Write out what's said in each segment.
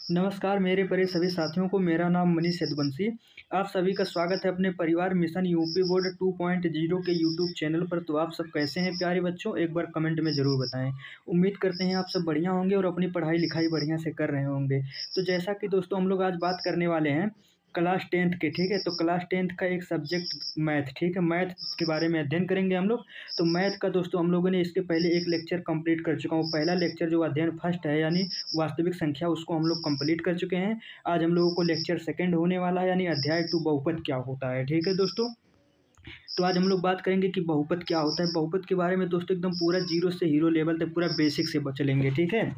नमस्कार मेरे प्रिय सभी साथियों को। मेरा नाम मनीष यदुवंशी। आप सभी का स्वागत है अपने परिवार मिशन यूपी बोर्ड 2.0 के यूट्यूब चैनल पर। तो आप सब कैसे हैं प्यारे बच्चों, एक बार कमेंट में ज़रूर बताएं। उम्मीद करते हैं आप सब बढ़िया होंगे और अपनी पढ़ाई लिखाई बढ़िया से कर रहे होंगे। तो जैसा कि दोस्तों हम लोग आज बात करने वाले हैं क्लास 10th के, ठीक है। तो क्लास 10th का एक सब्जेक्ट मैथ, ठीक है, मैथ के बारे में अध्ययन करेंगे हम लोग। तो मैथ का दोस्तों हम लोगों ने इसके पहले एक लेक्चर कंप्लीट कर चुका हूँ। पहला लेक्चर जो अध्ययन फर्स्ट है यानी वास्तविक संख्या, उसको हम लोग कंप्लीट कर चुके हैं। आज हम लोगों को लेक्चर सेकंड होने वाला है यानी अध्याय 2 बहुपद क्या होता है, ठीक है दोस्तों। तो आज हम लोग बात करेंगे कि बहुपद क्या होता है। बहुपद के बारे में दोस्तों एकदम पूरा जीरो से हीरो लेवल तक पूरा बेसिक से चलेंगे, ठीक है।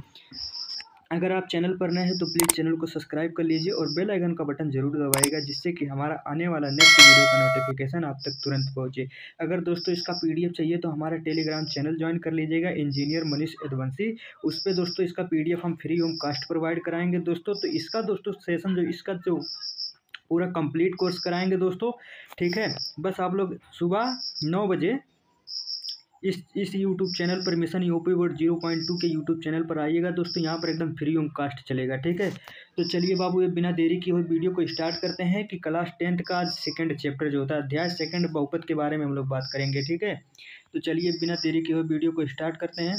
अगर आप चैनल पर नए हैं तो प्लीज़ चैनल को सब्सक्राइब कर लीजिए और बेल आइकन का बटन जरूर दबाइएगा, जिससे कि हमारा आने वाला नेक्स्ट वीडियो का नोटिफिकेशन आप तक तुरंत पहुंचे। अगर दोस्तों इसका पीडीएफ चाहिए तो हमारा टेलीग्राम चैनल ज्वाइन कर लीजिएगा, इंजीनियर मनीष यदुवंशी। उस पर दोस्तों इसका पीडीएफ हम फ्री ऑफ कास्ट प्रोवाइड कराएंगे दोस्तों। तो इसका दोस्तों सेशन जो इसका जो पूरा कंप्लीट कोर्स कराएंगे दोस्तों, ठीक है। बस आप लोग सुबह 9 बजे इस यूट्यूब चैनल पर मिशन यूपी बोर्ड 0.2 के यूट्यूब चैनल पर आइएगा दोस्तों। यहाँ पर एकदम फ्री ऑफ कास्ट चलेगा, ठीक है। तो चलिए बाबू, ये बिना देरी की हुई वीडियो को स्टार्ट करते हैं कि क्लास 10th का आज सेकंड चैप्टर जो होता है अध्याय सेकंड बहुपद के बारे में हम लोग बात करेंगे, ठीक है। तो चलिए बिना देरी की हुई वीडियो को स्टार्ट करते हैं।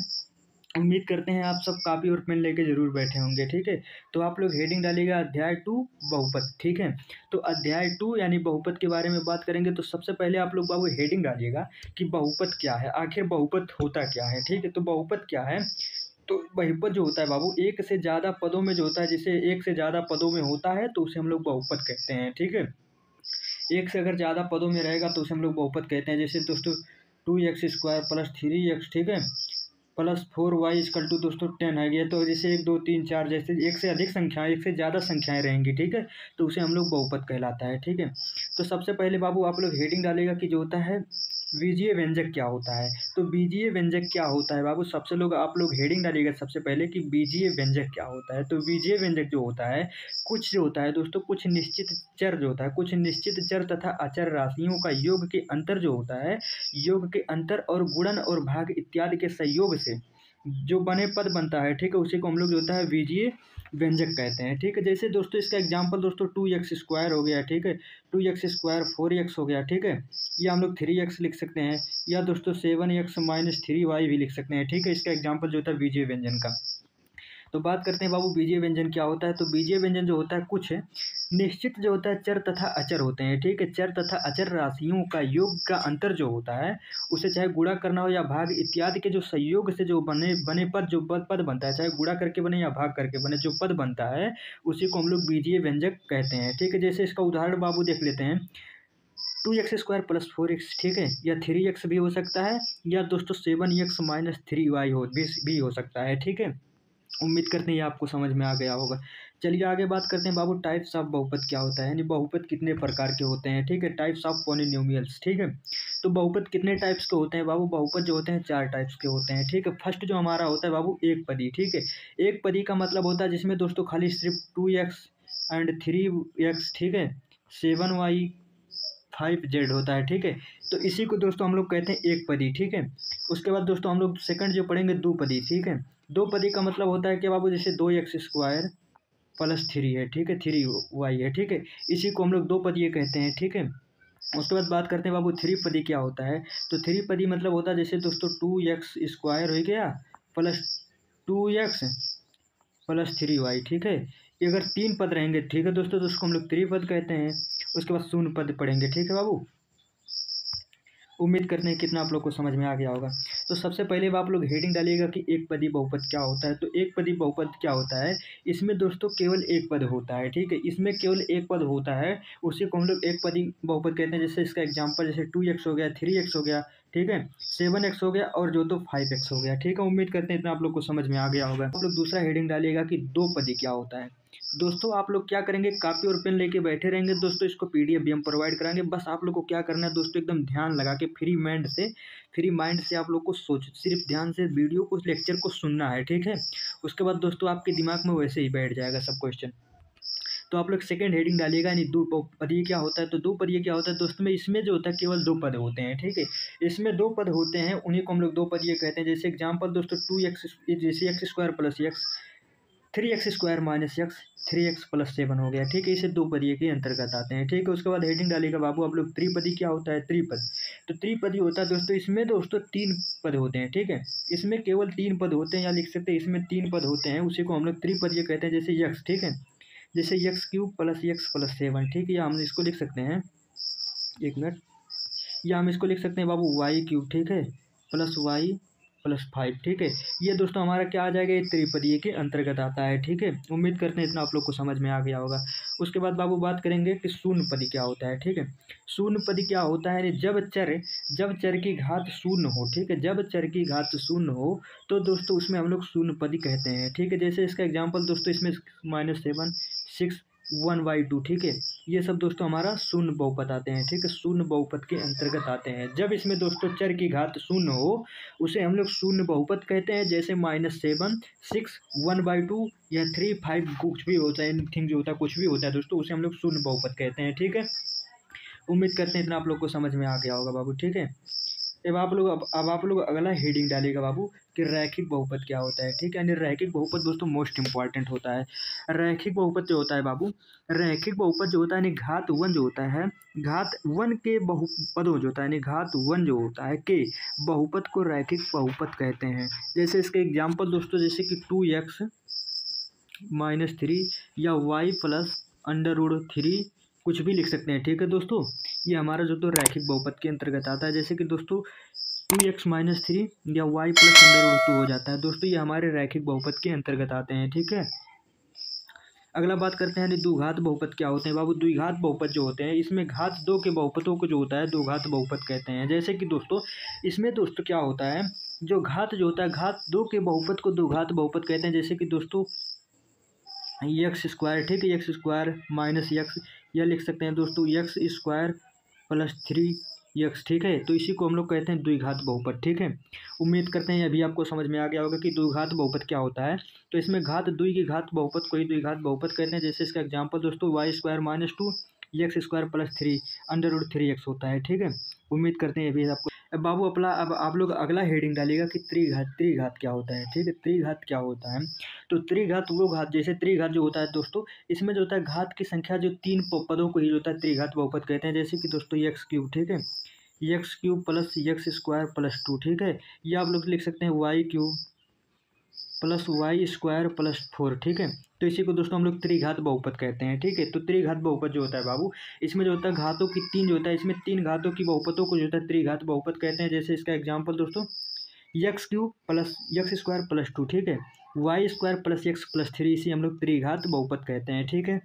उम्मीद करते हैं आप सब कापी और पेन लेके जरूर बैठे होंगे, ठीक है। तो आप लोग हेडिंग डालिएगा अध्याय 2 बहुपद, ठीक है। तो अध्याय 2 यानी बहुपद के बारे में बात करेंगे। तो सबसे पहले आप लोग बाबू हेडिंग डालिएगा कि बहुपद क्या है, आखिर बहुपद होता क्या है, ठीक है। तो बहुपद क्या है, तो बहुपद जो होता है बाबू एक से ज़्यादा पदों में जो होता है, जिसे एक से ज़्यादा पदों में होता है तो उसे हम लोग बहुपद कहते हैं, ठीक है। एक से अगर ज़्यादा पदों में रहेगा तो उसे हम लोग बहुपद कहते हैं। जैसे दोस्तों 2x² प्लस 3x, ठीक है, प्लस 4y इक्वल टू दोस्तों 10 है। ये तो जैसे 1 2 3 4 जैसे एक से अधिक संख्याएं, एक से ज़्यादा संख्याएं रहेंगी, ठीक है, तो उसे हम लोग बहुपद कहलाता है, ठीक है। तो सबसे पहले बाबू आप लोग हेडिंग डालेगा कि जो होता है बीजीय व्यंजक क्या होता है। तो बीजीय व्यंजक क्या होता है बाबू, सबसे लोग आप लोग हेडिंग डालिएगा सबसे पहले कि बीजीय व्यंजक क्या होता है। तो बीजीय व्यंजक जो होता है कुछ जो होता है दोस्तों कुछ निश्चित चर जो होता है, कुछ निश्चित चर तथा अचर राशियों का योग के अंतर जो होता है, योग के अंतर और गुणन और भाग इत्यादि के संयोग से जो बने पद बनता है, ठीक है, उसी को हम लोग जो होता है बीजीय व्यंजक कहते हैं, ठीक है। जैसे दोस्तों इसका एग्जाम्पल दोस्तों 2x² हो गया, ठीक है, 2x² 4x हो गया, ठीक है, या हम लोग 3x लिख सकते हैं, या दोस्तों 7x माइनस 3y भी लिख सकते हैं, ठीक है। इसका एग्जाम्पल जो होता है बीजीय व्यंजन का। तो बात करते हैं बाबू बीजीय व्यंजन क्या होता है। तो बीजीय व्यंजन जो होता है कुछ निश्चित जो होता है चर तथा अचर होते हैं, ठीक है। चर तथा अचर राशियों का योग का अंतर जो होता है, उसे चाहे गुणा करना हो या भाग इत्यादि के जो संयोग से जो बने बने पद जो पद बनता है, चाहे गुणा करके बने या भाग करके बने जो पद बनता है, उसी को हम लोग बीजीय व्यंजक कहते हैं, ठीक है। जैसे इसका उदाहरण बाबू देख लेते हैं 2x² प्लस 4x, ठीक है, या 3x भी हो सकता है, या दोस्तों 7x माइनस 3y भी हो सकता है, ठीक है। उम्मीद करते हैं ये आपको समझ में आ गया होगा। चलिए आगे बात करते हैं बाबू टाइप्स ऑफ बहुपद क्या होता है, यानी बहुपद कितने प्रकार के होते हैं, ठीक है। टाइप्स ऑफ पॉलिनोमियल्स, ठीक है। तो बहुपद कितने टाइप्स के होते हैं बाबू, बहुपद जो होते हैं 4 टाइप्स के होते हैं, ठीक है। फर्स्ट जो हमारा होता है बाबू एक पदी, ठीक है। एक पदी का मतलब होता है जिसमें दोस्तों खाली सिर्फ 2x एंड 3x, ठीक है, 7y 5z होता है, ठीक है। तो इसी को दोस्तों हम लोग कहते हैं एक पदी, ठीक है। उसके बाद दोस्तों हम लोग सेकंड जो पढ़ेंगे दो पदी, ठीक है। दो पदी का मतलब होता है कि बाबू जैसे 2x² प्लस 3 है, ठीक है, 3y है, ठीक है, इसी को हम लोग दो पदीय कहते हैं, ठीक है। उसके बाद बात करते हैं बाबू थ्री पदी क्या होता है। तो थ्री पदी मतलब होता है जैसे दोस्तों 2x² हो गया प्लस 2x प्लस 3y, ठीक है। ये अगर तीन पद रहेंगे, ठीक है दोस्तों, तो उसको हम लोग त्रिपद कहते हैं। उसके बाद शून्य पद पढ़ेंगे, ठीक है बाबू। उम्मीद करते हैं कितना आप लोग को समझ में आ गया होगा। तो सबसे पहले आप लोग हेडिंग डालिएगा कि एक पदी बहुपद क्या होता है। तो एक पदी बहुपद क्या होता है, इसमें दोस्तों केवल एक पद होता है, ठीक है, इसमें केवल एक पद होता है, उसी को हम लोग एक पदी बहुपद कहते हैं। जैसे इसका एग्जांपल जैसे 2x हो गया, 3x हो गया, ठीक है, 7x हो गया और जो तो 5x हो गया, ठीक है। उम्मीद करते हैं इतना आप लोग को समझ में आ गया होगा। आप लोग दूसरा हेडिंग डालिएगा कि दो पदी क्या होता है। दोस्तों आप लोग क्या करेंगे, कापी और पेन लेके बैठे रहेंगे दोस्तों, इसको पीडीएफ भी हम प्रोवाइड कराएंगे। बस आप लोग को क्या करना है दोस्तों, एकदम ध्यान लगा के फ्री माइंड से आप लोग को सिर्फ ध्यान से वीडियो को लेक्चर को सुनना है, ठीक है। उसके बाद दोस्तों आपके दिमाग में वैसे ही बैठ जाएगा सब क्वेश्चन। तो आप लोग सेकंड हेडिंग डालिएगा, यानी दो पदीय क्या होता है। तो दो पदीय क्या होता है दोस्तों में, इसमें जो होता है केवल दो पद होते हैं, ठीक है। इसमें दो पद होते हैं, उन्हीं को हम लोग दो पदीय कहते हैं। जैसे एग्जाम्पल दोस्तों 2x जैसे x² plus x 3x² minus x 3x + 7 हो गया। ठीक है, इसे दो पदीय के अंतर्गत आते हैं। ठीक है, उसके बाद हेडिंग डालिएगा बाबू आप लोग त्रिपदी क्या होता है, त्रिपद। तो त्रिपदी होता है दोस्तों, इसमें दोस्तों 3 पद होते हैं। ठीक है, इसमें केवल 3 पद होते हैं, या लिख सकते हैं इसमें 3 पद होते हैं, उसी को हम लोग त्रिपदीय कहते हैं। जैसे यक्स, ठीक है, जैसे x³ + x + 7। ठीक है, या हम इसको लिख सकते हैं, एक मिनट, या हम इसको लिख सकते हैं बाबू y³, ठीक है, +y + 5। ठीक है, ये दोस्तों हमारा क्या आ जाएगा, ये त्रिपदीय के अंतर्गत आता है। ठीक है, उम्मीद करते हैं इतना आप लोग को समझ में आ गया होगा। उसके बाद बाबू बात करेंगे कि शून्यपदी क्या होता है। ठीक है, शून्यपदी क्या होता है, जब चर की घात शून्य हो। ठीक है, जब चर की घात शून्य हो तो दोस्तों उसमें हम लोग शून्यपदी कहते हैं। ठीक है, जैसे इसका एग्जाम्पल दोस्तों, इसमें -7 6 1/2। ठीक है, ये सब दोस्तों हमारा शून्य बहुपद आते हैं। ठीक है, शून्य बहुपद के अंतर्गत आते हैं। जब इसमें दोस्तों चर की घात शून्य हो उसे हम लोग शून्य बहुपद कहते हैं। जैसे -7 6 1/2 या 3 5 कुछ भी होता है, एनीथिंग जो होता है, कुछ भी होता है दोस्तों, उसे हम लोग शून्य बहुपद कहते हैं। ठीक है, उम्मीद करते हैं इतना आप लोग को समझ में आ गया होगा बाबू। ठीक है, अब आप लोग अगला हेडिंग डालिएगा बाबू कि रैखिक बहुपद क्या होता है। ठीक है, यानी रैखिक बहुपद दोस्तों मोस्ट इंपॉर्टेंट होता है। रैखिक बहुपद जो होता है बाबू, रैखिक बहुपद जो होता है, यानी घात 1 जो होता है, घात 1 के बहुपदों जो होता है, यानी घात 1 जो होता है के बहुपद को रैखिक बहुपद कहते हैं। जैसे इसके एग्जाम्पल दोस्तों, जैसे कि 2x - 3 या y + √3 कुछ भी लिख सकते हैं। ठीक है दोस्तों, ये हमारा जो तो रैखिक बहुपद के अंतर्गत आता है। जैसे कि दोस्तों 2x - 3 या y + √2 हो जाता है दोस्तों, ये हमारे रैखिक बहुपद के अंतर्गत आते हैं। ठीक है, अगला बात करते हैं द्विघात बहुपद क्या होते हैं बाबू। द्विघात बहुपद जो होते हैं, इसमें घात 2 के बहुपदों को जो होता है द्विघात बहुपद कहते हैं। जैसे कि दोस्तों इसमें दोस्तों क्या होता है, जो घात जो होता है, घात 2 के बहुपद को द्विघात बहुपद कहते हैं। जैसे कि दोस्तों x², ठीक है, x² - x, या लिख सकते हैं दोस्तों x² + 3x। ठीक है, तो इसी को हम लोग कहते हैं द्विघात बहुपद। ठीक है, उम्मीद करते हैं अभी आपको समझ में आ गया होगा कि द्विघात बहुपद क्या होता है। तो इसमें घात 2 की घात बहुपद को ही द्विघात बहुपद कहते हैं। जैसे इसका एग्जाम्पल दोस्तों y² - 2 x² + 3 √3x होता है। ठीक है, उम्मीद करते हैं अभी आपको। अब बाबू अब आप लोग अगला हेडिंग डालिएगा कि त्रिघात क्या होता है। ठीक है, त्रिघात क्या होता है, तो त्रिघात वो घात, जैसे त्रिघात जो होता है दोस्तों, इसमें जो होता है घात की संख्या जो 3 पदों को ही जो होता है त्रिघात बहुपद कहते हैं। जैसे कि दोस्तों x³, ठीक है, x³ + x² + 2। ठीक है, या आप लोग लिख सकते हैं y³ + y² + 4। ठीक है, तो इसी को दोस्तों हम लोग त्रिघात बहुपद कहते हैं। ठीक है, तो त्रिघात बहुपद जो होता है बाबू, इसमें जो होता है घातों की 3 जो होता है, इसमें 3 घातों की बहुपदों को जो होता है त्रिघात बहुपद कहते हैं। जैसे इसका एग्जाम्पल दोस्तों x³ + x² + 2। ठीक है, y² + x + 3, इसे हम लोग त्रिघात बहुपद कहते हैं। ठीक है,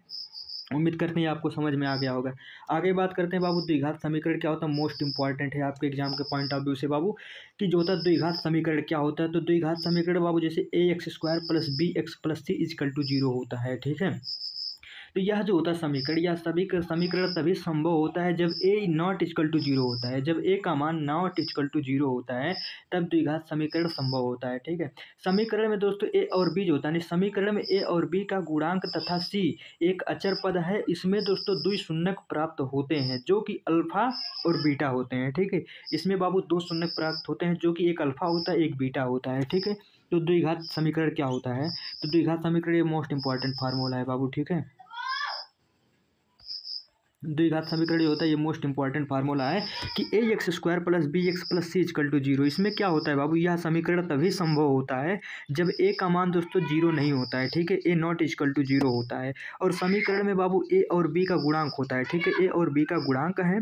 उम्मीद करते हैं आपको समझ में आ गया होगा। आगे बात करते हैं बाबू द्विघात समीकरण क्या होता है, मोस्ट इंपॉर्टेंट है आपके एग्जाम के पॉइंट ऑफ व्यू से बाबू, कि जो होता है द्विघात समीकरण क्या होता है। तो द्विघात समीकरण बाबू जैसे ax² + bx + c = 0 होता है। ठीक है, तो यह जो होता है समीकरण, यह सभी समीकरण तभी संभव होता है जब a ≠ 0 होता है। जब a का मान ≠ 0 होता है तब द्विघात समीकरण संभव होता है। ठीक है, समीकरण में दोस्तों a और b जो होता है, समीकरण में a और b का गुणांक तथा c एक अचर पद है। इसमें दोस्तों द्विशून्यक प्राप्त होते हैं जो कि अल्फा और बीटा होते हैं। ठीक है, इसमें बाबू 2 शून्यक प्राप्त होते हैं जो कि एक अल्फा होता है, एक बीटा होता है। ठीक है, तो द्विघात समीकरण क्या होता है, तो द्विघात समीकरण ये मोस्ट इंपॉर्टेंट फार्मूला है बाबू। ठीक है, द्विघात समीकरण जो होता है ये मोस्ट इंपॉर्टेंट फार्मूला है कि ax² + bx + c = 0। इसमें क्या होता है बाबू, यह समीकरण तभी संभव होता है जब a का मान दोस्तों 0 नहीं होता है। ठीक है, a ≠ 0 होता है, और समीकरण में बाबू a और b का गुणांक होता है। ठीक है, a और b का गुणांक है,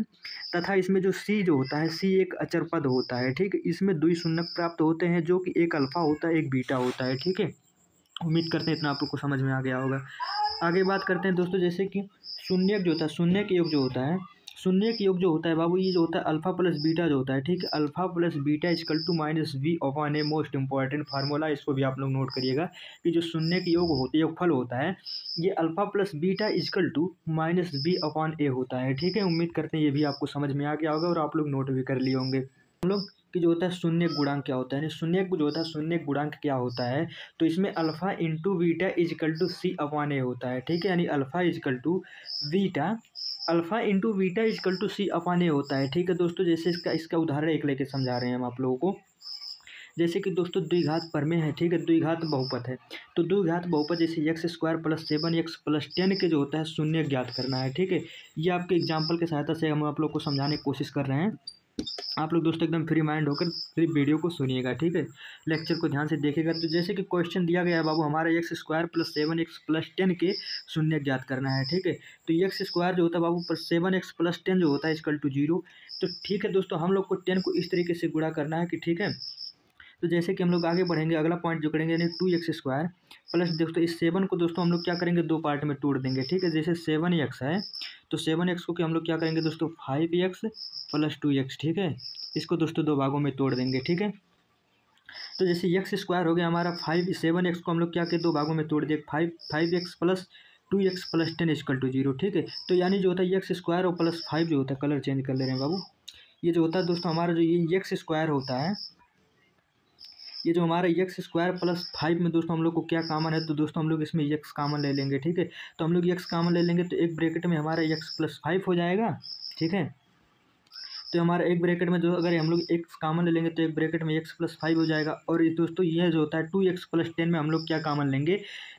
तथा इसमें जो c जो होता है, c एक अचर पद होता है। ठीक है, इसमें द्विशून्यक प्राप्त होते हैं जो कि एक अल्फा होता है, एक बीटा होता है। ठीक है, उम्मीद करते हैं इतना आप लोग को समझ में आ गया होगा। आगे बात करते हैं दोस्तों, जैसे कि शून्यक जो होता है, शून्यक योग जो होता है, शून्यक योग जो होता है बाबू, ये जो होता है अल्फा + बीटा जो होता है। ठीक है, alpha + beta = -v/a, most important formula, इसको भी आप लोग नोट करिएगा कि जो शून्यक योगफल होता है ये अल्फा + बीटा = -v/a होता है। ठीक है, उम्मीद करते हैं ये भी आपको समझ में आ गया होगा और आप लोग नोट भी कर लिए होंगे। हम लोग कि जो होता है शून्यक गुणांक क्या होता है, शून्यक जो होता है शून्यक गुणांक क्या होता है, तो इसमें अल्फा × बीटा = c/a होता है। ठीक है, यानी alpha = beta, alpha × beta = c/a होता है। ठीक है दोस्तों, जैसे इसका उदाहरण एक लेके समझा रहे हैं हम आप लोगों को। जैसे कि दोस्तों द्विघात प्रमेय है, ठीक है, द्विघात बहुपद है। तो द्विघात बहुपद जैसे x square plus 7x plus 10 के जो होता है शून्य ज्ञात करना है, ठीक है। ये आपके एग्जाम्पल की सहायता से हम आप लोग को समझाने की कोशिश कर रहे हैं। आप लोग दोस्तों एकदम फ्री माइंड होकर सिर्फ वीडियो को सुनिएगा, ठीक है, लेक्चर को ध्यान से देखिएगा। तो जैसे कि क्वेश्चन दिया गया है बाबू, हमारा x square plus 7x plus 10 के शून्य ज्ञात करना है, ठीक है। तो एक्स स्क्वायर जो होता है बाबू प्लस 7x प्लस 10 जो होता है इक्वल टू 0। तो ठीक है दोस्तों, हम लोग को 10 को इस तरीके से गुणा करना है कि ठीक है। तो जैसे कि हम लोग आगे बढ़ेंगे, अगला पॉइंट जो करेंगे यानी 2x स्क्वायर प्लस दोस्तों इस 7 को दोस्तों हम लोग क्या करेंगे, दो पार्ट में तोड़ देंगे, ठीक है। जैसे 7x है तो 7x को हम लोग क्या करेंगे दोस्तों 5x प्लस 2x, ठीक है। इसको दोस्तों दो भागों में तोड़ देंगे, ठीक है। तो जैसे एक्स स्क्वायर हो गया हमारा 7x को हम लोग क्या किए, दो भागों में तोड़ दिए, 5x plus 2x plus 10 equal to 0, ठीक है। तो यानी जो होता है एक्स स्क्वायर और प्लस 5 जो होता है, कलर चेंज कर ले रहे हैं बाबू, ये जो होता है दोस्तों हमारा जो ये एक्स स्क्वायर होता है, ये जो हमारा एक्स स्क्वायर प्लस 5 में दोस्तों हम लोग को क्या कॉमन है, तो दोस्तों हम लोग इसमें एक्स कॉमन ले लेंगे, ठीक है। तो हम लोग एक्स कॉमन ले लेंगे तो एक ब्रैकेट में हमारा एक्स प्लस 5 हो जाएगा, ठीक है। तो हमारा एक ब्रैकेट में जो अगर हम लोग एक्स कॉमन ले लेंगे तो एक ब्रैकेट में एक्स प्लस 5 हो जाएगा। और दोस्तों ये जो होता है 2x प्लस 10 में हम लोग क्या कॉमन लेंगे,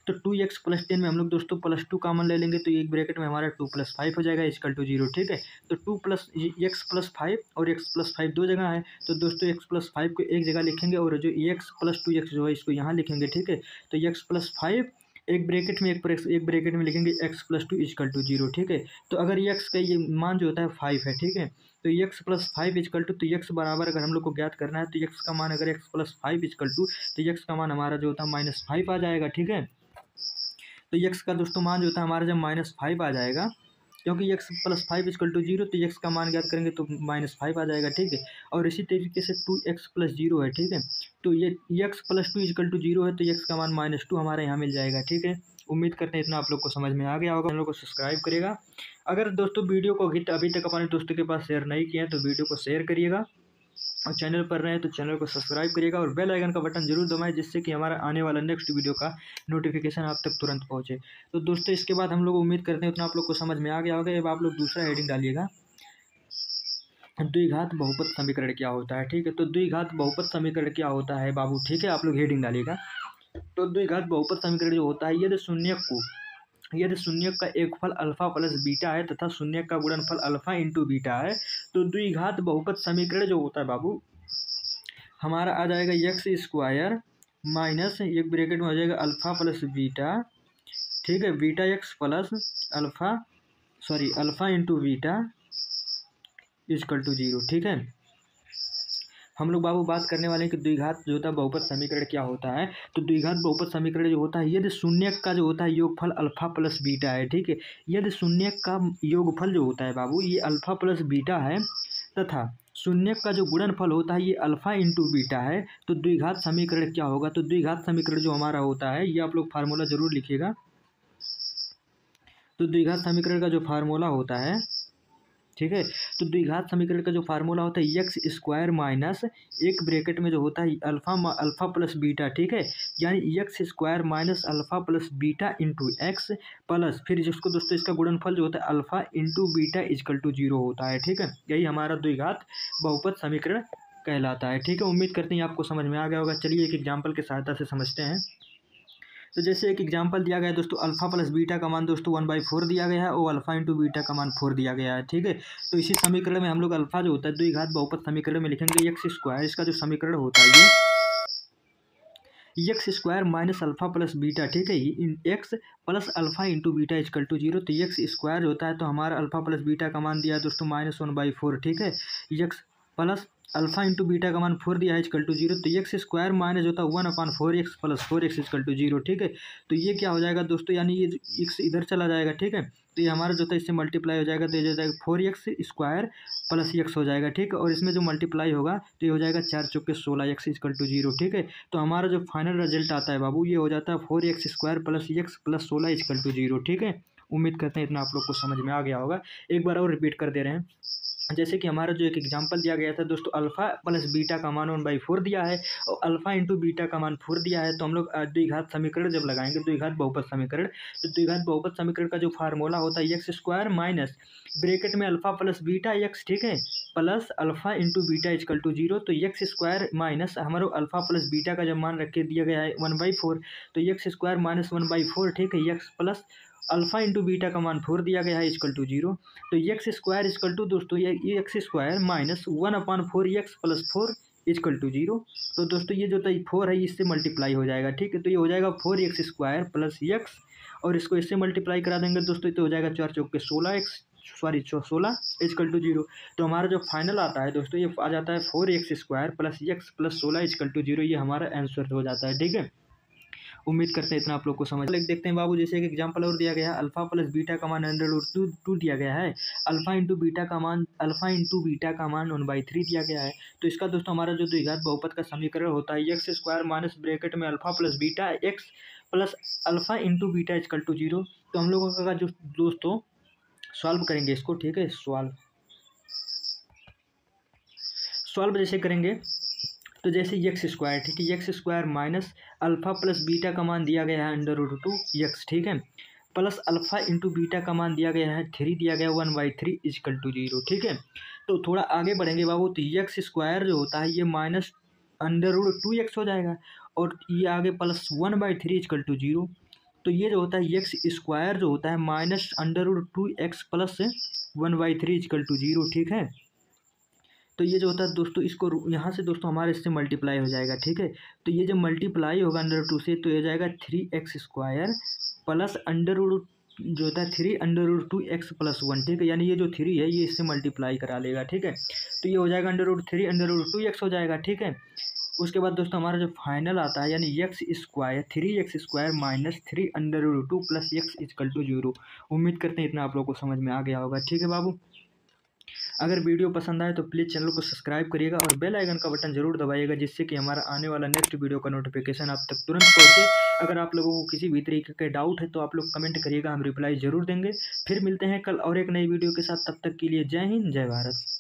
तो 2x प्लस 10 में हम लोग दोस्तों प्लस 2 कॉमन ले लेंगे, तो एक ब्रैकेट में हमारा 2 प्लस 5 हो जाएगा इक्वल टू 0, ठीक है। तो 2 प्लस एक्स प्लस 5 और एक्स प्लस 5 दो जगह है, तो दोस्तों एक्स प्लस 5 को एक जगह लिखेंगे और जो एक्स प्लस 2x जो है इसको यहाँ लिखेंगे, ठीक है। तो एक्स प्लस 5 एक ब्रैकेट में एक ब्रैकेट में लिखेंगे एक्स प्लस 2 इक्वल टू 0, ठीक है। तो अगर एक्स का ये मान जो होता है 5 है, ठीक है, तो एक्स प्लस 5 इक्वल टू, तो एक्स बराबर अगर हम लोग को ज्ञात करना है तो एक्स का मान अगर एक्स प्लस 5 इक्वल टू, तो एक्स का मान हमारा जो होता है -5 आ जाएगा, ठीक है। तो एक्स का दोस्तों मान जो होता है हमारा जब -5 आ जाएगा, क्योंकि एक्स प्लस 5 इक्वल टू 0, तो एक्स का मान ज्ञात करेंगे तो -5 आ जाएगा, ठीक है। और इसी तरीके से 2x प्लस 0 है, ठीक है। तो ये एक्स प्लस 2 इक्वल टू 0 है, तो एक्स का मान -2 हमारे यहाँ मिल जाएगा, ठीक है। उम्मीद करते हैं इतना आप लोग को समझ में आ गया होगा। चैनल को सब्सक्राइब करिएगा। अगर दोस्तों वीडियो को अभी तक अपने दोस्तों के पास शेयर नहीं किया है तो वीडियो को शेयर करिएगा, और चैनल पर रहे हैं तो चैनल को सब्सक्राइब करिएगा और बेल आइकन का बटन जरूर दबाएं, जिससे कि हमारा आने वाला नेक्स्ट वीडियो का नोटिफिकेशन आप तक तुरंत पहुंचे। तो दोस्तों इसके बाद हम लोग उम्मीद करते हैं उतना आप लोग को समझ में आ गया होगा। अब आप लोग दूसरा हेडिंग डालिएगा, द्विघात बहुपद समीकरण क्या होता है, ठीक है। तो द्विघात बहुपद समीकरण क्या होता है बाबू, ठीक है, आप लोग हेडिंग डालिएगा। तो द्विघात बहुपद समीकरण जो होता है, यदि शून्य का एक फल अल्फा प्लस बीटा है तथा शून्य का गुणनफल अल्फा इंटू बीटा है, तो द्विघात बहुपद समीकरण जो होता है बाबू हमारा आ जाएगा एक्स स्क्वायर माइनस एक ब्रैकेट में हो जाएगा अल्फा प्लस बीटा, ठीक है, beta x plus alpha into beta equal to 0, ठीक है। हम लोग बाबू बात करने वाले हैं कि द्विघात जो होता है बहुपद समीकरण क्या होता है। तो द्विघात बहुपद समीकरण जो होता है, यदि शून्य का जो होता है योगफल अल्फा प्लस बीटा है, ठीक है। यदि शून्य का योगफल जो होता है बाबू ये अल्फा प्लस बीटा है तथा शून्य का जो गुणनफल होता है ये अल्फा इंटू बीटा है, तो द्विघात समीकरण क्या होगा। तो द्विघात समीकरण जो हमारा होता है, ये आप लोग फार्मूला जरूर लिखिएगा। तो द्विघात समीकरण का जो फार्मूला होता है, ठीक है, तो द्विघात समीकरण का जो फार्मूला होता है एक्स स्क्वायर माइनस एक ब्रैकेट में जो होता है अल्फा प्लस बीटा, ठीक है, यानी x square minus alpha plus beta into x plus फिर जिसको दोस्तों इसका गुणनफल जो होता है alpha into beta equal to 0 होता है, ठीक है। यही हमारा द्विघात बहुपद समीकरण कहलाता है, ठीक है। उम्मीद करते हैं आपको समझ में आ गया होगा। चलिए एक एग्जाम्पल की सहायता से समझते हैं। तो जैसे एक एग्जांपल दिया गया है दोस्तों, अल्फा प्लस बीटा का मान दोस्तों 1/4 दिया गया है और अल्फा इंटू बीटा का मान 4 दिया गया है, ठीक है। तो इसी समीकरण में हम लोग अल्फा जो होता है द्विघात बहुपद समीकरण में लिखेंगे एक्स स्क्वायर, इसका जो समीकरण होता है ये x square minus alpha plus beta, ठीक है, x plus alpha into beta equal to 0। तो एक्स स्क्वायर होता है तो हमारा अल्फा प्लस बीटा का मान दिया है दोस्तों -1/4, ठीक है। X plus alpha into beta का मान 4 दिया है इक्वल टू 0। तो एक्स स्क्वायर माइनस होता है 1/4x plus 4x equal to 0, ठीक है। तो ये क्या हो जाएगा दोस्तों, यानी ये x इधर चला जाएगा, ठीक है। तो ये हमारा जो था इससे मल्टीप्लाई हो जाएगा, तो ये हो जाएगा 4x स्क्वायर प्लस x हो जाएगा, ठीक है। और इसमें जो मल्टीप्लाई होगा तो ये हो जाएगा 4 चौके 16x इक्वल टू 0, ठीक है। तो हमारा जो फाइनल रिजल्ट आता है बाबू ये हो जाता है 4x square plus x plus 16 equal to 0, ठीक है। उम्मीद करते हैं इतना आप लोग को समझ में आ गया होगा। एक बार और रिपीट कर दे रहे हैं। जैसे कि हमारा जो एक एग्जांपल दिया गया था दोस्तों, अल्फ़ा प्लस बीटा का मान 1/4 दिया है और अल्फ़ा इंटू बीटा का मान 4 दिया है। तो हम लोग द्विघात समीकरण जब लगाएंगे, द्विघात बहुपद समीकरण, तो द्विघात बहुपद समीकरण का जो फार्मूला होता है एक्स स्क्वायर माइनस ब्रैकेट में अल्फ़ा प्लस बीटा एक्स, ठीक है, plus alpha into beta equal to 0। तो एक्स स्क्वायर माइनस हमारे अल्फ़ा प्लस बीटा का जब मान रख के दिया गया है 1/4, तो एक्स स्क्वायर माइनस 1/4, ठीक है, x plus alpha into beta का मान 4 दिया गया है इजकल टू 0। तो एक्स स्क्वायर इजकल टू दोस्तों ये x square minus 1/4 x plus 4 equal to 0। तो दोस्तों ये जो था 4 है इससे मल्टीप्लाई हो जाएगा, ठीक है, तो ये हो जाएगा 4x स्क्वायर प्लस एक्स, और इसको इससे मल्टीप्लाई करा देंगे दोस्तों तो हो जाएगा 4 चौक के 16 इजकल टू 0। तो हमारा जो फाइनल आता है दोस्तों ये आ जाता है 4x square plus x plus 16 equal to 0। ये हमारा आंसर हो जाता है, ठीक है। उम्मीद करते हैं इतना आप लोग को समझ। एक देखते हैं बाबू, जैसे एक एग्जांपल और दिया गया है, अल्फा प्लस बीटा का मान √2 दिया गया है, अल्फा इंटू बीटा का मान 1/3 दिया गया है। तो इसका दोस्तों हमारा जो द्विघात बहुपद का समीकरण होता है एक्स स्क्वायर माइनस ब्रैकेट में alpha plus beta x plus alpha into beta equal to 0। तो हम लोगों का जो दोस्तों सॉल्व करेंगे इसको, ठीक है, सॉल्व जैसे करेंगे तो जैसे एक्स स्क्वायर, ठीक है, x square minus alpha plus beta का मान दिया गया है √2 एक्स, ठीक है, प्लस अल्फ़ा इंटू बीटा का मान दिया गया है 3 दिया गया 1/3 इजकल टू 0, ठीक है। तो थोड़ा आगे बढ़ेंगे बाबू, तो एक्स स्क्वायर जो होता है ये माइनस √2 एक्स हो जाएगा और ये आगे प्लस 1/3 इजकल टू 0। तो ये जो होता है एक्स स्क्वायर जो होता है minus √2 x plus 1/3 equal to 0, ठीक है। तो ये जो होता है दोस्तों इसको यहाँ से दोस्तों हमारे इससे मल्टीप्लाई हो जाएगा, ठीक है। तो ये जब मल्टीप्लाई होगा √2 से तो ये जाएगा 3x स्क्वायर प्लस जो होता है 3 x प्लस 1, ठीक है, यानी ये जो 3 है ये इससे मल्टीप्लाई करा लेगा, ठीक है। तो ये हो जाएगा √3 √2x हो जाएगा, ठीक है। उसके बाद दोस्तों हमारा जो फाइनल आता है यानी x square 3x square minus 3 √2 plus x equal to 0। उम्मीद करते हैं इतना आप लोग को समझ में आ गया होगा, ठीक है बाबू। अगर वीडियो पसंद आए तो प्लीज़ चैनल को सब्सक्राइब करिएगा और बेल आइकन का बटन जरूर दबाइएगा, जिससे कि हमारा आने वाला नेक्स्ट वीडियो का नोटिफिकेशन आप तक तुरंत पहुंचे। अगर आप लोगों को किसी भी तरीके का डाउट है तो आप लोग कमेंट करिएगा, हम रिप्लाई जरूर देंगे। फिर मिलते हैं कल और एक नई वीडियो के साथ, तब तक के लिए जय हिंद जय भारत।